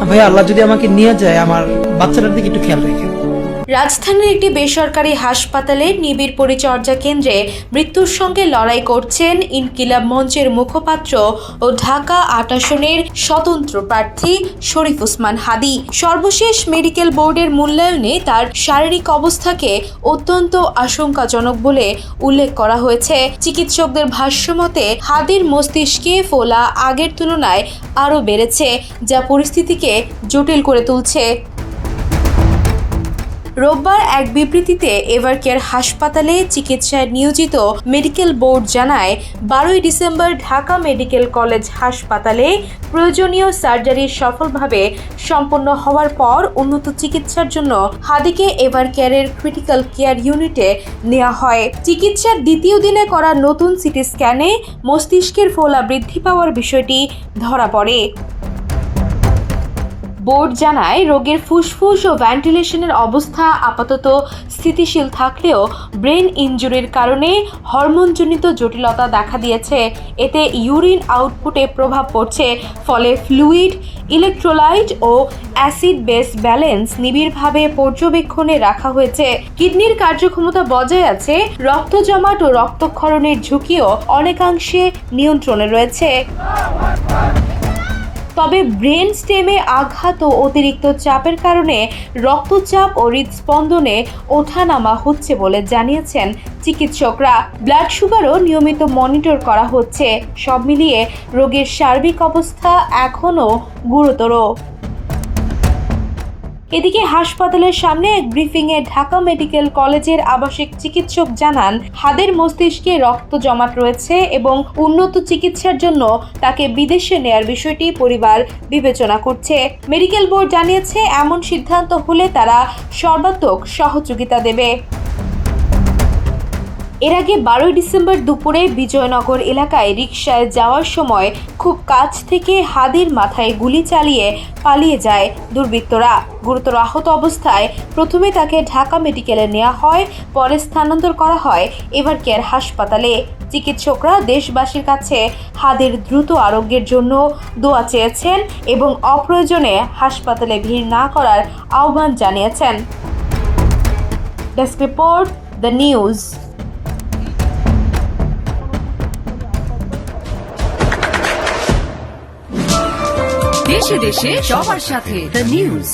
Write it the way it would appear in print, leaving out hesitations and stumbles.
ভাইয়া আল্লাহ যদি আমাকে নিয়ে যায়, আমার বাচ্চাটার দিকে একটু খেয়াল রেখে। রাজধানীর একটি বেসরকারি হাসপাতালে নিবিড় পরিচর্যা কেন্দ্রে মৃত্যুর সঙ্গে লড়াই করছেন ইনকিলাব মঞ্চের মুখপাত্র ও ঢাকা ৮ আসনের স্বতন্ত্র প্রার্থী শরীফ ওসমান হাদী। সর্বশেষ মেডিকেল বোর্ডের মূল্যায়নে তার শারীরিক অবস্থাকে অত্যন্ত আশঙ্কাজনক বলে উল্লেখ করা হয়েছে। চিকিৎসকদের ভাষ্যমতে হাদীর মস্তিষ্কে ফোলা আগের তুলনায় আরও বেড়েছে, যা পরিস্থিতিকে জটিল করে তুলছে। রোববার এক বিবৃতিতে এভারকেয়ার হাসপাতালে চিকিৎসায় নিয়োজিত মেডিকেল বোর্ড জানায়, 12 ডিসেম্বর ঢাকা মেডিকেল কলেজ হাসপাতালে প্রয়োজনীয় সার্জারি সফলভাবে সম্পন্ন হওয়ার পর উন্নত চিকিৎসার জন্য হাদীকে এভারকেয়ারের ক্রিটিক্যাল কেয়ার ইউনিটে নেওয়া হয়। চিকিৎসার দ্বিতীয় দিনে করা নতুন সিটি স্ক্যানে মস্তিষ্কের ফোলা বৃদ্ধি পাওয়ার বিষয়টি ধরা পড়ে। বোর্ড জানায়, রোগীর ফুসফুস ও ভেন্টিলেশনের অবস্থা আপাতত স্থিতিশীল থাকলেও ব্রেন ইনজুরির কারণে হরমোনজনিত জটিলতা দেখা দিয়েছে। এতে ইউরিন আউটপুটে প্রভাব পড়ছে, ফলে ফ্লুইড, ইলেকট্রোলাইট ও অ্যাসিড বেস ব্যালেন্স নিবিড়ভাবে পর্যবেক্ষণে রাখা হয়েছে। কিডনির কার্যক্ষমতা বজায় আছে, রক্ত জমাট ও রক্তক্ষরণের ঝুঁকিও অনেকাংশে নিয়ন্ত্রণে রয়েছে। তবে ব্রেন স্টেমে আঘাত ও অতিরিক্ত চাপের কারণে রক্তচাপ ও হৃদস্পন্দনে ওঠানামা হচ্ছে বলে জানিয়েছেন চিকিৎসকরা। ব্লাড সুগারও নিয়মিত মনিটর করা হচ্ছে। সব মিলিয়ে রোগীর সার্বিক অবস্থা এখনও গুরুতর। এদিকে হাসপাতালের সামনে এক ব্রিফিংয়ে ঢাকা মেডিকেল কলেজের আবাসিক চিকিৎসক জানান, হাদের মস্তিষ্কে রক্ত জমাট রয়েছে এবং উন্নত চিকিৎসার জন্য তাকে বিদেশে নেয়ার বিষয়টি পরিবার বিবেচনা করছে। মেডিকেল বোর্ড জানিয়েছে, এমন সিদ্ধান্ত হলে তারা সর্বাত্মক সহযোগিতা দেবে। এর আগে 12 ডিসেম্বর দুপুরে বিজয়নগর এলাকায় রিকশায় যাওয়ার সময় খুব কাছ থেকে হাদীর মাথায় গুলি চালিয়ে পালিয়ে যায় দুর্বৃত্তরা। গুরুতর আহত অবস্থায় প্রথমে তাকে ঢাকা মেডিকেলে নেওয়া হয়, পরে স্থানান্তর করা হয় এভারকেয়ার হাসপাতালে। চিকিৎসকরা দেশবাসীর কাছে হাদীর দ্রুত আরোগ্যের জন্য দোয়া চেয়েছেন এবং অপ্রয়োজনে হাসপাতালে ভিড় না করার আহ্বান জানিয়েছেন। Desk report, the news. দেশে দেশে সবার সাথে দ্য নিউজ।